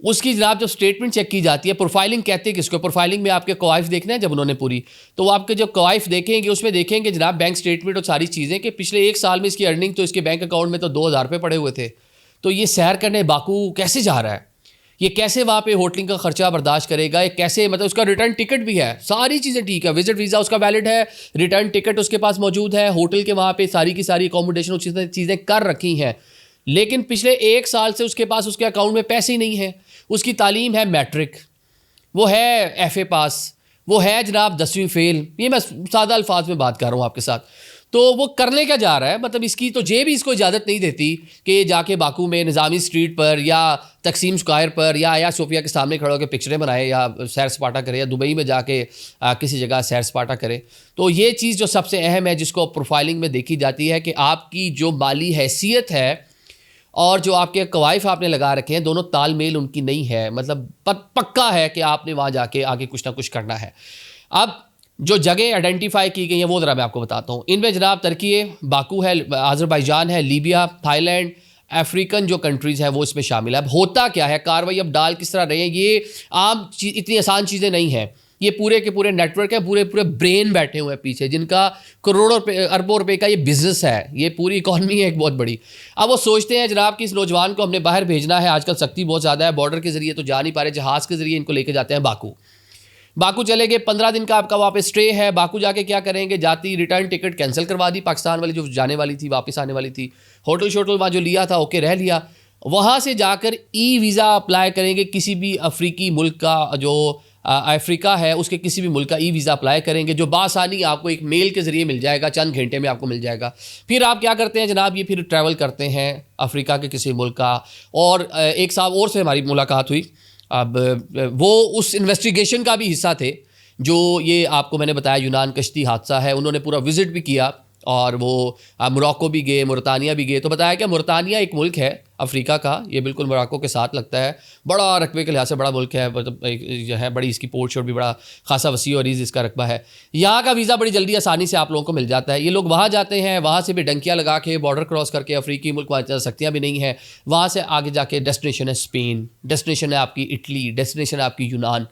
اس کی جناب جب اسٹیٹمنٹ چیک کی جاتی ہے، پروفائلنگ کہتے ہیں کس کو، پروفائلنگ میں آپ کے کوائف دیکھنا ہے جب انہوں نے پوری، تو وہ آپ کے جو کوائف دیکھیں گے اس میں دیکھیں گے جناب بینک اسٹیٹمنٹ اور ساری چیزیں کہ پچھلے 1 سال میں اس کی ارننگ تو اس کے بینک اکاؤنٹ میں تو 2,000 روپے پڑے ہوئے تھے. تو یہ سیر کرنے باکو کیسے جا رہا ہے، یہ کیسے وہاں پہ ہوٹلنگ کا خرچہ برداشت کرے گا، یہ کیسے مطلب اس کا ریٹرن ٹکٹ بھی ہے، ساری چیزیں ٹھیک ہے، وزٹ ویزا اس کا ویلڈ ہے، ریٹرن ٹکٹ اس کے پاس موجود ہے، ہوٹل کے وہاں پہ ساری کی ساری اکوموڈیشن چیزیں کر رکھی ہیں، لیکن پچھلے 1 سال سے اس کے پاس اس کے اکاؤنٹ میں پیسے ہی نہیں ہیں. اس کی تعلیم ہے میٹرک، وہ ہے ایف اے پاس، وہ ہے جناب 10ویں فیل، یہ میں سادہ الفاظ میں بات کر رہا ہوں آپ کے ساتھ. تو وہ کرنے کیا جا رہا ہے، مطلب اس کی تو جیب بھی اس کو اجازت نہیں دیتی کہ یہ جا کے باکو میں نظامی اسٹریٹ پر یا تقسیم اسکوائر پر یا آیا صوفیہ کے سامنے کھڑا ہو کے پکچریں بنائے یا سیر سپاٹا کرے یا دبئی میں جا کے کسی جگہ سیر سپاٹا کرے. تو یہ چیز جو سب سے اہم ہے جس کو پروفائلنگ میں دیکھی جاتی ہے کہ آپ کی جو مالی حیثیت ہے اور جو آپ کے کوائف آپ نے لگا رکھے ہیں دونوں تال میل ان کی نہیں ہے، مطلب پکا ہے کہ آپ نے وہاں جا کے آگے کچھ نہ کچھ کرنا ہے. اب جو جگہیں آئیڈینٹیفائی کی گئی ہیں وہ ذرا میں آپ کو بتاتا ہوں. ان میں جناب ترکی باکو ہے، آذربائیجان ہے، لیبیا، تھائی لینڈ، افریقن جو کنٹریز ہیں وہ اس میں شامل ہے. اب ہوتا کیا ہے، کاروائی اب ڈال کس طرح رہے ہیں، یہ عام اتنی آسان چیزیں نہیں ہیں. یہ پورے کے پورے نیٹ ورک ہے، پورے برین بیٹھے ہوئے ہیں پیچھے جن کا کروڑوں اربوں روپے کا یہ بزنس ہے، یہ پوری اکانومی ہے ایک بہت بڑی. اب وہ سوچتے ہیں جناب کہ اس نوجوان کو ہم نے باہر بھیجنا ہے، آج کل سختی بہت زیادہ ہے، بارڈر کے ذریعے تو جا نہیں پا رہے، جہاز کے ذریعے ان کو لے کے جاتے ہیں باکو چلے گئے. 15 دن کا آپ کا وہاں پہ اسٹے ہے. باکو جا کے کیا کریں گے، جاتی ریٹرن ٹکٹ کینسل کروا دی پاکستان والی جو جانے والی تھی، واپس آنے والی تھی. ہوٹل شوٹل وہاں جو لیا تھا اوکے رہ لیا. وہاں سے جا کر ای ویزا اپلائی کریں گے، کسی بھی افریقی ملک کا جو افریقہ ہے اس کے کسی بھی ملک کا ای ویزا اپلائی کریں گے جو بآسانی آپ کو ایک میل کے ذریعے مل جائے گا، چند گھنٹے میں آپ کو مل جائے گا. پھر آپ کیا کرتے ہیں جناب، یہ پھر ٹریول کرتے ہیں افریقہ کے کسی ملک کا. اور ایک صاحب اور سے ہماری ملاقات ہوئی، اب وہ اس انویسٹیگیشن کا بھی حصہ تھے جو یہ آپ کو میں نے بتایا یونان کشتی حادثہ ہے، انہوں نے پورا وزٹ بھی کیا اور وہ موراکو بھی گئے، مورتانیہ بھی گئے. تو بتایا کہ مورتانیہ ایک ملک ہے افریقہ کا، یہ بالکل موراکو کے ساتھ لگتا ہے، بڑا رقبے کے لحاظ سے بڑا ملک ہے، مطلب جو ہے بڑی اس کی پورٹ شورٹ بھی بڑا خاصا وسیع اور عریض اس کا رقبہ ہے. یہاں کا ویزا بڑی جلدی آسانی سے آپ لوگوں کو مل جاتا ہے. یہ لوگ وہاں جاتے ہیں، وہاں سے بھی ڈنکیاں لگا کے بارڈر کراس کر کے افریقی ملک وہاں جا سکتیاں بھی نہیں ہیں، وہاں سے آگے جا کے ڈیسٹینیشن ہے اسپین، ڈیسٹینیشن ہے آپ کی اٹلی، ڈیسٹینیشن ہے آپ کی یونان.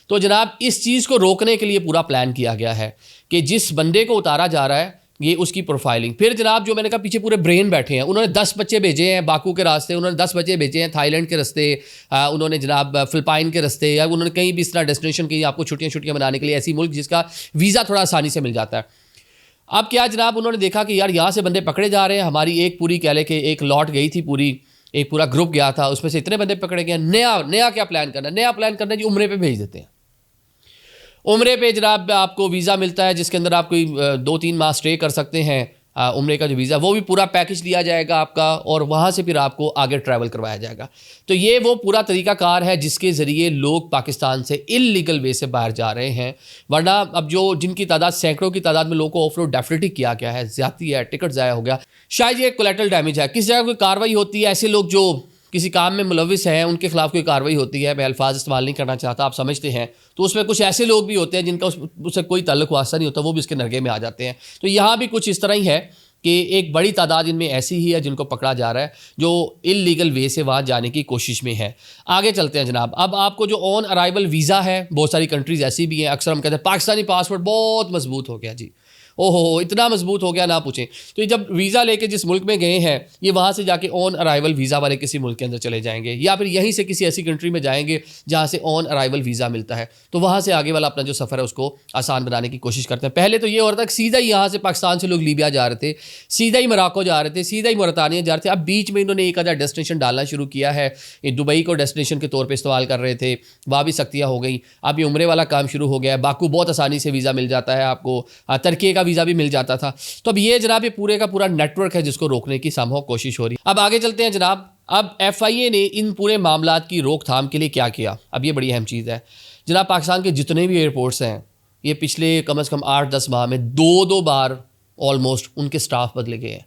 تو جناب اس چیز کو روکنے کے لیے پورا پلان کیا گیا ہے کہ جس بندے کو اتارا جا رہا ہے یہ اس کی پروفائلنگ. پھر جناب جو میں نے کہا پیچھے پورے برین بیٹھے ہیں، انہوں نے 10 بچے بھیجے ہیں باکو کے راستے، انہوں نے 10 بچے بھیجے ہیں تھائی لینڈ کے راستے، انہوں نے جناب فلپائن کے راستے، یا انہوں نے کہیں بھی اس طرح ڈیسٹینیشن کی آپ کو چھٹیاں منانے کے لیے ایسی ملک جس کا ویزا تھوڑا آسانی سے مل جاتا ہے. اب کیا جناب انہوں نے دیکھا کہ یار یہاں سے بندے پکڑے جا رہے ہیں، ہماری ایک پوری کہہ لے کہ ایک لاٹ گئی تھی پوری، ایک پورا گروپ گیا تھا، اس میں سے اتنے بندے پکڑے گئے. نیا کیا پلان کرنا ہے، نیا پلان کرنا ہے جی عمرے پہ بھیج دیتے ہیں. عمرے پہ جناب آپ کو ویزا ملتا ہے جس کے اندر آپ کوئی 2-3 ماہ اسٹے کر سکتے ہیں. عمرے کا جو ویزا وہ بھی پورا پیکج دیا جائے گا آپ کا، اور وہاں سے پھر آپ کو آگے ٹریول کروایا جائے گا. تو یہ وہ پورا طریقہ کار ہے جس کے ذریعے لوگ پاکستان سے اللیگل وے سے باہر جا رہے ہیں. ورنہ اب جو جن کی تعداد سینکڑوں کی تعداد میں لوگوں کو آف لوڈ ڈیفینیٹلی کیا گیا ہے، زیادتی ہے، ٹکٹ ضائع ہو گیا، شاید یہ کولیٹرل ڈیمیج ہے. کس جگہ کوئی کاروائی ہوتی ہے، ایسے لوگ جو کسی کام میں ملوث ہیں ان کے خلاف کوئی کاروائی ہوتی ہے، میں الفاظ استعمال نہیں کرنا چاہتا، آپ سمجھتے ہیں، تو اس میں کچھ ایسے لوگ بھی ہوتے ہیں جن کا اس سے کوئی تعلق واسطہ نہیں ہوتا، وہ بھی اس کے نرگے میں آ جاتے ہیں. تو یہاں بھی کچھ اس طرح ہی ہے کہ ایک بڑی تعداد ان میں ایسی ہی ہے جن کو پکڑا جا رہا ہے جو اللیگل وے سے وہاں جانے کی کوشش میں ہے. آگے چلتے ہیں جناب. اب آپ کو جو آن ارائیول ویزا ہے، بہت ساری کنٹریز ایسی بھی ہیں، اکثر ہم کہتے ہیں پاکستانی پاسپورٹ بہت مضبوط ہو گیا جی، اتنا مضبوط ہو گیا نہ پوچھیں. تو یہ جب ویزا لے کے جس ملک میں گئے ہیں، یہ وہاں سے جا کے آن ارائیول ویزا والے کسی ملک کے اندر چلے جائیں گے، یا پھر یہیں سے کسی ایسی کنٹری میں جائیں گے جہاں سے آن ارائیول ویزا ملتا ہے. تو وہاں سے آگے والا اپنا جو سفر ہے اس کو آسان بنانے کی کوشش کرتے ہیں. پہلے تو یہ ہو رہا تھا کہ سیدھا ہی یہاں سے پاکستان سے لوگ لیبیا جا رہے تھے، سیدھا ہی موراکو جا رہے تھے، سیدھا ہی مورتانیہ جا رہے تھے. اب بیچ میں انہوں نے ایک آدھا ڈیسٹینیشن ڈالنا شروع کیا ہے. یہ دبئی کو ڈیسٹینیشن کے طور پہ استعمال کر رہے تھے، وہاں بھی سختیاں ہو گئیں. اب یہ عمرے والا کام شروع ہو گیا ہے. باکو بہت آسانی سے ویزا مل جاتا ہے آپ کو، ترکی کا ویزا بھی مل جاتا تھا. تو اب یہ جناب یہ پورے کا پورا نیٹ ورک ہے جس کو روکنے کی سمہو کوشش ہو رہی ہے. اب آگے چلتے ہیں جناب. اب ایف آئی اے نے ان پورے معاملات کی روک تھام کے لیے کیا کیا، اب یہ بڑی اہم چیز ہے جناب. پاکستان کے جتنے بھی ایئرپورٹس ہیں، یہ پچھلے کم از کم 8-10 ماہ میں 2 بار آلموسٹ ان کے سٹاف بدلے گئے ہیں.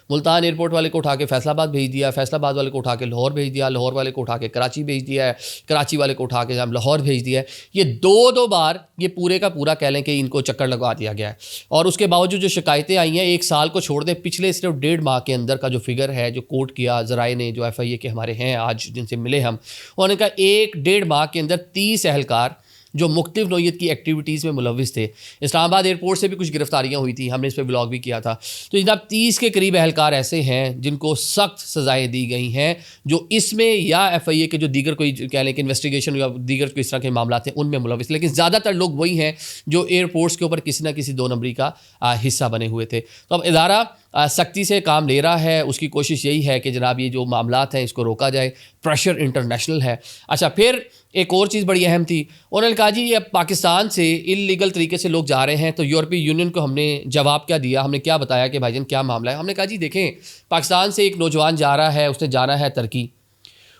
ملتان ایئرپورٹ والے کو اٹھا کے فیصل آباد بھیج دیا، فیصل آباد والے کو اٹھا کے لاہور بھیج دیا، لاہور والے کو اٹھا کے کراچی بھیج دیا ہے، کراچی والے کو اٹھا کے ہم لاہور بھیج دیا ہے. یہ دو بار یہ پورے کا پورا کہہ لیں کہ ان کو چکر لگوا دیا گیا ہے. اور اس کے باوجود جو شکایتیں آئی ہیں، ایک سال کو چھوڑ دیں، پچھلے صرف 1.5 ماہ کے اندر کا جو فگر ہے جو کوٹ کیا ذرائع نے، جو ایف آئی اے کے ہمارے ہیں آج جن سے ملے ہم، انہوں نے کہا 1.5 ماہ کے اندر 30 اہلکار جو مختلف نوعیت کی ایکٹیویٹیز میں ملوث تھے. اسلام آباد ایئرپورٹ سے بھی کچھ گرفتاریاں ہوئی تھیں، ہم نے اس پہ بلاگ بھی کیا تھا. تو جناب 30 کے قریب اہلکار ایسے ہیں جن کو سخت سزائیں دی گئی ہیں، جو اس میں یا ایف آئی اے کے جو دیگر کوئی کہہ لیں کہ انویسٹیگیشن یا دیگر کوئی اس طرح کے معاملات ہیں ان میں ملوث، لیکن زیادہ تر لوگ وہی ہیں جو ایئرپورٹس کے اوپر کسی نہ کسی 2 نمبری کا حصہ بنے ہوئے تھے. تو اب ادارہ سختی سے کام لے رہا ہے، اس کی کوشش یہی ہے کہ جناب یہ جو معاملات ہیں اس کو روکا جائے. پریشر انٹرنیشنل ہے. اچھا، پھر ایک اور چیز بڑی اہم تھی، انہوں نے کہا جی یہ پاکستان سے انلیگل طریقے سے لوگ جا رہے ہیں. تو یورپی یونین کو ہم نے جواب کیا دیا، ہم نے کیا بتایا کہ بھائی جان کیا معاملہ ہے. ہم نے کہا جی دیکھیں، پاکستان سے ایک نوجوان جا رہا ہے، اس نے جانا ہے ترکی،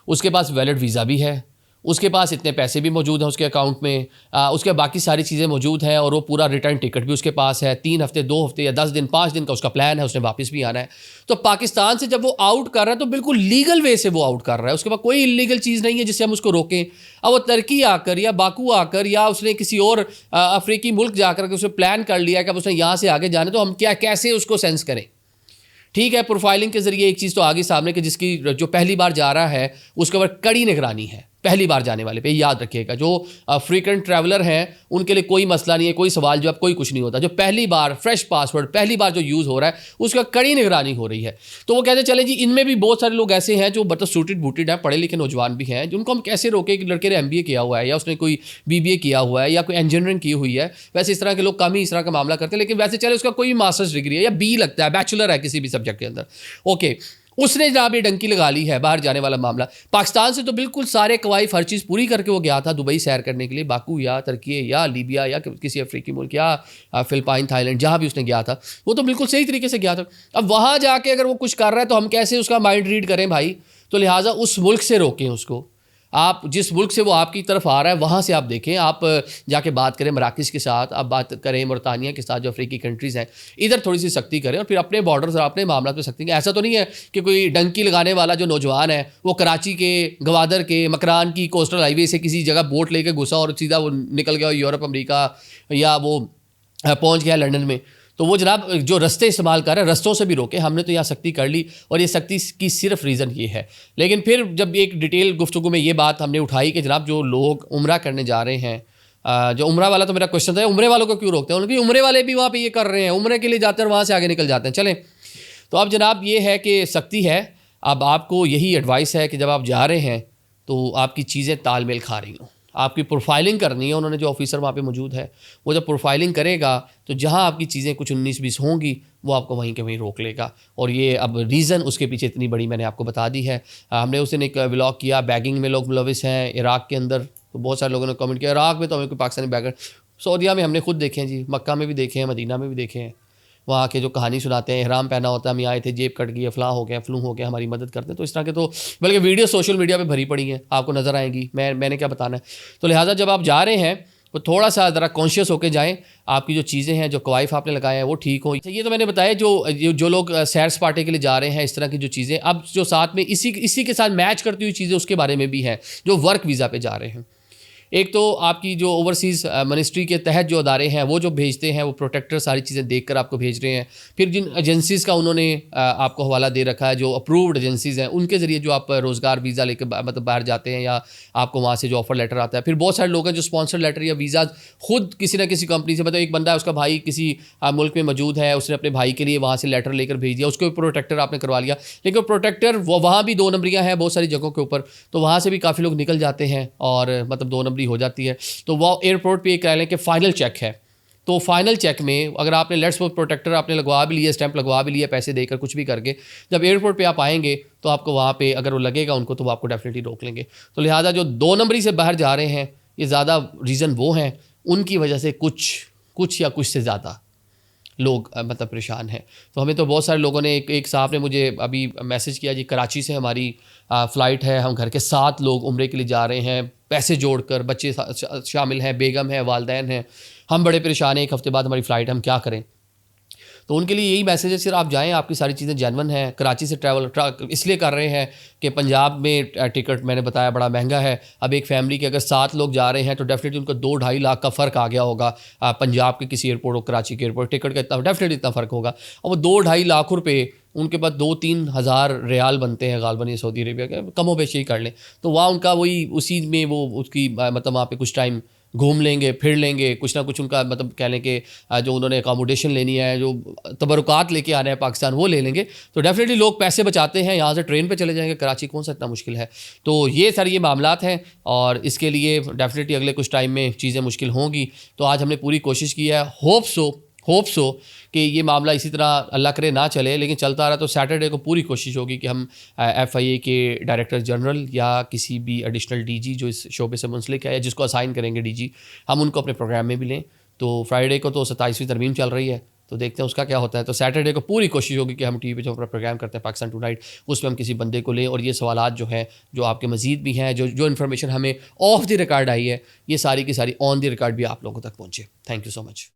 اس کے پاس ویلڈ ویزا بھی ہے، اس کے پاس اتنے پیسے بھی موجود ہیں اس کے اکاؤنٹ میں، اس کے باقی ساری چیزیں موجود ہیں، اور وہ پورا ریٹرن ٹکٹ بھی اس کے پاس ہے. 3 ہفتے 2 ہفتے یا 10 دن 5 دن کا اس کا پلان ہے، اس نے واپس بھی آنا ہے. تو پاکستان سے جب وہ آؤٹ کر رہا ہے تو بالکل لیگل وے سے وہ آؤٹ کر رہا ہے، اس کے پاس کوئی انلیگل چیز نہیں ہے جس سے ہم اس کو روکیں. اب وہ ترکی آ کر یا باکو آ کر یا اس نے کسی اور افریقی ملک جا کر اس نے پلان کر لیا کہ اب اس نے یہاں سے آگے جانا ہے، تو ہم کیسے اس کو سینس کریں. ٹھیک ہے، پروفائلنگ کے ذریعے ایک چیز تو آگے سامنے کہ جس کی جو پہلی بار جا رہا ہے اس کے اوپر کڑی نگرانی ہے، پہلی بار جانے والے پہ یاد رکھیے گا. جو فریکوینٹ ٹریولر ہیں ان کے لیے کوئی مسئلہ نہیں ہے، کوئی سوال جواب کوئی کچھ نہیں ہوتا. جو پہلی بار فریش پاسورڈ پہلی بار جو یوز ہو رہا ہے اس کا کڑی نگرانی ہو رہی ہے. تو وہ کہتے ہیں چلے جی ان میں بھی بہت سارے لوگ ایسے ہیں جو مطلب سوٹڈ بوٹڈ ہیں، پڑھے لکھے نوجوان بھی ہیں، جن کو ہم کیسے روکیں کہ لڑکے نے MBA کیا ہوا ہے یا اس نے کوئی BBA کیا ہوا ہے یا کوئی انجینئرنگ کی ہوئی ہے. ویسے اس طرح کے لوگ کم ہی اس طرح کا معاملہ کرتے ہیں، لیکن ویسے چلے اس کا کوئی ماسٹرز ڈگری ہے یا B لگتا ہے، بیچلر ہے کسی بھی سبجیکٹ کے اندر، اوکے، اس نے جناب یہ ڈنکی لگا لی ہے باہر جانے والا معاملہ. پاکستان سے تو بالکل سارے قوائف ہر چیز پوری کر کے وہ گیا تھا دبئی سیر کرنے کے لیے، باکو یا ترکی یا لیبیا یا کسی افریقی ملک یا فلپائن تھائی لینڈ جہاں بھی اس نے گیا تھا، وہ تو بالکل صحیح طریقے سے گیا تھا. اب وہاں جا کے اگر وہ کچھ کر رہا ہے تو ہم کیسے اس کا مائنڈ ریڈ کریں بھائی. تو لہٰذا اس ملک سے روکیں اس کو. آپ جس ملک سے وہ آپ کی طرف آ رہا ہے وہاں سے آپ دیکھیں، آپ جا کے بات کریں مراکش کے ساتھ، آپ بات کریں موریتانیہ کے ساتھ جو افریقی کنٹریز ہیں، ادھر تھوڑی سی سختی کریں اور پھر اپنے بارڈرز اور اپنے معاملات پہ سختی کریں. ایسا تو نہیں ہے کہ کوئی ڈنکی لگانے والا جو نوجوان ہے وہ کراچی کے گوادر کے مکران کی کوسٹل ہائی وے سے کسی جگہ بوٹ لے کے گھسا اور سیدھا وہ نکل گیا یورپ امریکہ یا وہ پہنچ گیا لنڈن میں. تو وہ جناب جو رستے استعمال کر رہے ہیں رستوں سے بھی روکے. ہم نے تو یہاں سختی کر لی اور یہ سختی کی صرف ریزن یہ ہے. لیکن پھر جب ایک ڈیٹیل گفتگو میں یہ بات ہم نے اٹھائی کہ جناب جو لوگ عمرہ کرنے جا رہے ہیں، جو عمرہ والا تو میرا کوشچن تھا، عمرے والوں کو کیوں روکتے ہیں؟ ان کی عمرے والے بھی وہاں پہ یہ کر رہے ہیں، عمرے کے لیے جاتے ہیں اور وہاں سے آگے نکل جاتے ہیں. چلیں، تو اب جناب یہ ہے کہ سختی ہے. اب آپ کو یہی ایڈوائس ہے کہ جب آپ جا رہے ہیں تو آپ کی چیزیں تال میل کھا رہی ہوں. آپ کی پروفائلنگ کرنی ہے. انہوں نے جو آفیسر وہاں پہ موجود ہے وہ جب پروفائلنگ کرے گا تو جہاں آپ کی چیزیں کچھ 19-20 ہوں گی وہ آپ کو وہیں کے وہیں روک لے گا. اور یہ اب ریزن اس کے پیچھے اتنی بڑی میں نے آپ کو بتا دی ہے. ہم نے اس دن ایک ولاگ کیا، بیگنگ میں لوگ ملوث ہیں عراق کے اندر. تو بہت سارے لوگوں نے کمنٹ کیا عراق میں تو ہمیں کوئی پاکستانی بیگر، سعودیہ میں ہم نے خود دیکھے ہیں جی، مکہ میں بھی دیکھے ہیں، مدینہ میں بھی دیکھے ہیں. وہاں کے جو کہانی سناتے ہیں، احرام پہنا ہوتا ہے، ہم آئے تھے جیب کٹ گئی، فلاں ہو گیا فلوں ہو گیا، ہماری مدد کرتے ہیں. تو اس طرح کے تو بلکہ ویڈیو سوشل میڈیا پہ بھری پڑی ہیں، آپ کو نظر آئیں گی. میں نے کیا بتانا ہے. تو لہٰذا جب آپ جا رہے ہیں تو تھوڑا سا ذرا کانشیس ہو کے جائیں. آپ کی جو چیزیں ہیں، جو قوائف آپ نے لگائے ہیں وہ ٹھیک ہوں. یہ تو میں نے بتایا جو لوگ سیر سپاٹے کے لیے جا رہے ہیں، اس طرح کی جو چیزیں. اب جو ساتھ میں اسی کے ساتھ میچ کرتی ہوئی چیزیں اس کے بارے میں بھی ہیں جو ورک ویزا پہ جا رہے ہیں. ایک تو آپ کی جو اوورسیز منسٹری کے تحت جو ادارے ہیں وہ جو بھیجتے ہیں وہ پروٹیکٹر ساری چیزیں دیکھ کر آپ کو بھیج رہے ہیں. پھر جن ایجنسیز کا انہوں نے آپ کو حوالہ دے رکھا ہے، جو اپرووڈ ایجنسیز ہیں، ان کے ذریعے جو آپ روزگار ویزا لے کے مطلب باہر جاتے ہیں یا آپ کو وہاں سے جو آفر لیٹر آتا ہے. پھر بہت سارے لوگ ہیں جو اسپانسر لیٹر یا ویزاز خود کسی نہ کسی کمپنی سے، مطلب ایک بندہ ہے اس کا بھائی کسی ملک میں موجود ہے، اس نے اپنے بھائی کے لیے وہاں سے لیٹر لے کر بھیج دیا، اس کو پروٹیکٹر آپ نے کروا لیا. لیکن پروٹیکٹر وہاں بھی 2 نمبریاں ہیں بہت ساری جگہوں کے اوپر. تو وہاں سے بھی کافی لوگ نکل جاتے ہیں اور مطلب 2 نمبری ہو جاتی ہے. تو وہ ایئرپورٹ پہ یہ کہہ لیں کہ فائنل چیک ہے. تو فائنل چیک میں اگر آپ نے لیٹس پروٹیکٹر آپ نے لگوا بھی لیا، اسٹیمپ لگوا بھی لیا، پیسے دے کر کچھ بھی کر کے، جب ایئرپورٹ پہ آپ آئیں گے تو آپ کو وہاں پہ اگر وہ لگے گا ان کو تو وہ آپ کو ڈیفینیٹلی روک لیں گے. تو لہٰذا جو 2 نمبری سے باہر جا رہے ہیں یہ زیادہ ریزن وہ ہیں ان کی وجہ سے کچھ یا کچھ سے زیادہ لوگ مطلب پریشان ہیں. تو ہمیں تو بہت سارے لوگوں نے ایک صاحب نے مجھے ابھی میسج کیا جی کراچی سے ہماری فلائٹ ہے، ہم گھر کے 7 لوگ عمرے کے لیے جا رہے ہیں، پیسے جوڑ کر، بچے شامل ہیں، بیگم ہے، والدین ہیں، ہم بڑے پریشان ہیں، 1 ہفتے بعد ہماری فلائٹ ہے، ہم کیا کریں. تو ان کے لیے یہی میسیج ہے، صرف آپ جائیں، آپ کی ساری چیزیں جینون ہیں. کراچی سے ٹریول اس لیے کر رہے ہیں کہ پنجاب میں ٹکٹ میں نے بتایا بڑا مہنگا ہے. اب ایک فیملی کے اگر 7 لوگ جا رہے ہیں تو ڈیفینیٹلی ان کو 2-2.5 لاکھ کا فرق آ گیا ہوگا. پنجاب کے کسی ایئرپورٹ اور کراچی کے ایئرپورٹ ٹکٹ کا اتنا ڈیفینیٹلی اتنا فرق ہوگا. اور وہ 2-2.5 لاکھ روپے ان کے پاس 2-3 ہزار ریال بنتے ہیں غالباً یہ سعودی عربیہ کے، کم و بیش ہی کر لیں. تو وہاں ان کا وہی اسی میں وہ اس کی مطلب وہاں پہ کچھ ٹائم گھوم لیں گے، پھر لیں گے، کچھ نہ کچھ ان کا مطلب کہہ لیں کہ جو انہوں نے اکاموڈیشن لینی ہے، جو تبرکات لے کے آنا ہے پاکستان، وہ لے لیں گے. تو ڈیفینیٹلی لوگ پیسے بچاتے ہیں، یہاں سے ٹرین پہ چلے جائیں گے، کراچی کون سا اتنا مشکل ہے. تو یہ سارے یہ معاملات ہیں اور اس کے لیے ڈیفینیٹلی اگلے کچھ ٹائم میں چیزیں مشکل ہوں گی. تو آج ہم نے پوری کوشش کی ہے، ہوپ سو کہ یہ معاملہ اسی طرح اللہ کرے نہ چلے، لیکن چلتا رہا. تو سیٹرڈے کو پوری کوشش ہوگی کہ ہم FIA کے ڈائریکٹر جنرل یا کسی بھی ایڈیشنل DG جو اس شعبے سے منسلک ہے یا جس کو اسائن کریں گے DG، ہم ان کو اپنے پروگرام میں بھی لیں. تو فرائیڈے کو تو 27ویں ترمیم چل رہی ہے، تو دیکھتے ہیں اس کا کیا ہوتا ہے. تو سیٹرڈے کو پوری کوشش ہوگی کہ ہم ٹی وی پہ جو اپنا پروگرام کرتے ہیں پاکستان ٹو نائٹ، اس میں ہم کسی بندے کو لیں اور یہ سوالات جو ہیں، جو آپ کے مزید بھی ہیں، جو انفارمیشن ہمیں آف دی ریکارڈ آئی ہے، یہ ساری کی ساری آن دی ریکارڈ بھی آپ لوگوں تک پہنچے. Thank you so much.